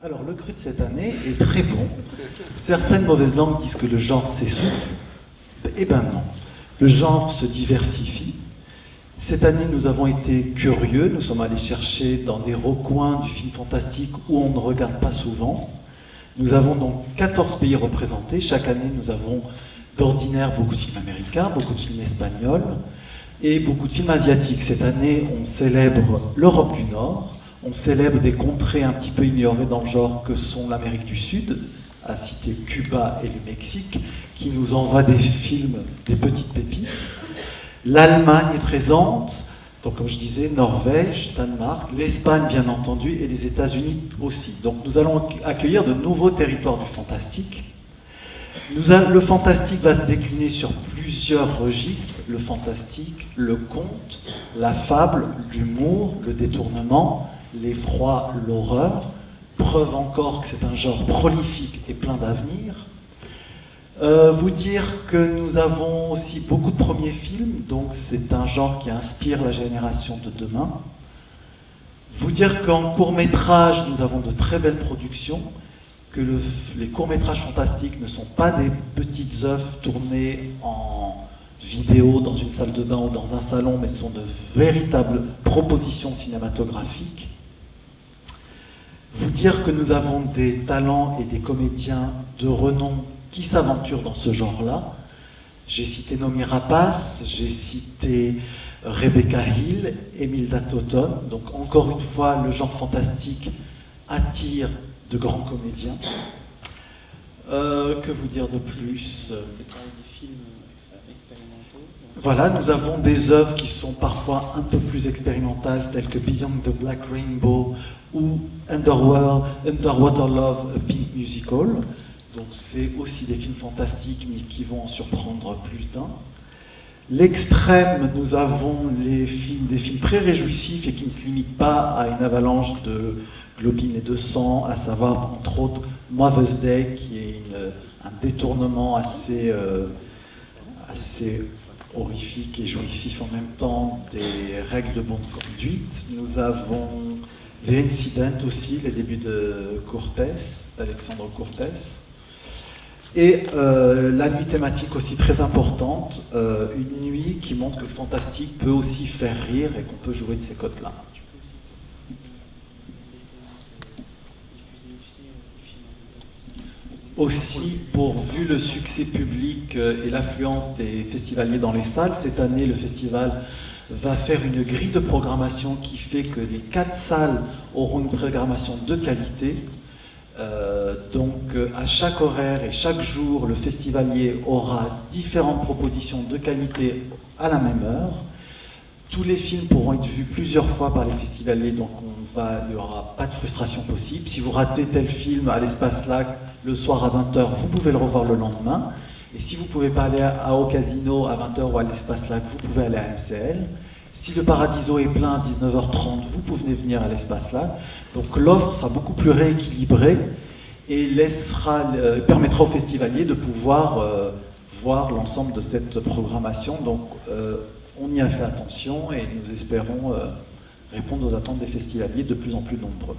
Alors, le cru de cette année est très bon. Certaines mauvaises langues disent que le genre s'essouffle. Eh ben non. Le genre se diversifie. Cette année, nous avons été curieux. Nous sommes allés chercher dans des recoins du film fantastique où on ne regarde pas souvent. Nous avons donc 14 pays représentés. Chaque année, nous avons d'ordinaire beaucoup de films américains, beaucoup de films espagnols et beaucoup de films asiatiques. Cette année, on célèbre l'Europe du Nord. On célèbre des contrées un petit peu ignorées dans le genre que sont l'Amérique du Sud, à citer Cuba et le Mexique, qui nous envoient des films, des petites pépites. L'Allemagne est présente, donc comme je disais, Norvège, Danemark, l'Espagne bien entendu, et les États-Unis aussi. Donc nous allons accueillir de nouveaux territoires du fantastique. Le fantastique va se décliner sur plusieurs registres, le fantastique, le conte, la fable, l'humour, le détournement, l'effroi, l'horreur, preuve encore que c'est un genre prolifique et plein d'avenir. Vous dire que nous avons aussi beaucoup de premiers films, donc c'est un genre qui inspire la génération de demain. Vous dire qu'en court-métrage, nous avons de très belles productions, que les courts-métrages fantastiques ne sont pas des petites œuvres tournées en vidéo dans une salle de bain ou dans un salon, mais ce sont de véritables propositions cinématographiques. Vous dire que nous avons des talents et des comédiens de renom qui s'aventurent dans ce genre-là. J'ai cité Noomi Rapace, j'ai cité Rebecca Hill, Emilda Toton. Donc encore une fois, le genre fantastique attire de grands comédiens. Que vous dire de plus? Voilà, nous avons des œuvres qui sont parfois un peu plus expérimentales, telles que Beyond the Black Rainbow ou Underwater Love, a Pink Musical. Donc c'est aussi des films fantastiques, mais qui vont en surprendre plus d'un. L'extrême, nous avons des films très réjouissifs et qui ne se limitent pas à une avalanche de globines et de sang, à savoir entre autres Mother's Day, qui est un détournement assez horrifique et jouissif en même temps des règles de bonne conduite. Nous avons The Incident aussi, les débuts de Cortés, d'Alexandre Cortés. Et la nuit thématique aussi très importante, une nuit qui montre que le fantastique peut aussi faire rire et qu'on peut jouer de ces codes-là. Aussi, vu le succès public et l'affluence des festivaliers dans les salles, cette année le festival va faire une grille de programmation qui fait que les 4 salles auront une programmation de qualité. Donc à chaque horaire et chaque jour, le festivalier aura différentes propositions de qualité à la même heure. Tous les films pourront être vus plusieurs fois par les festivaliers, donc il n'y aura pas de frustration possible. Si vous ratez tel film à l'Espace Lac le soir à 20h, vous pouvez le revoir le lendemain. Et si vous ne pouvez pas aller au Casino à 20h ou à l'Espace Lac, vous pouvez aller à MCL. Si le Paradiso est plein à 19h30, vous pouvez venir à l'Espace Lac. Donc l'offre sera beaucoup plus rééquilibrée et permettra aux festivaliers de pouvoir voir l'ensemble de cette programmation. Donc on y a fait attention et nous espérons répondre aux attentes des festivaliers de plus en plus nombreux.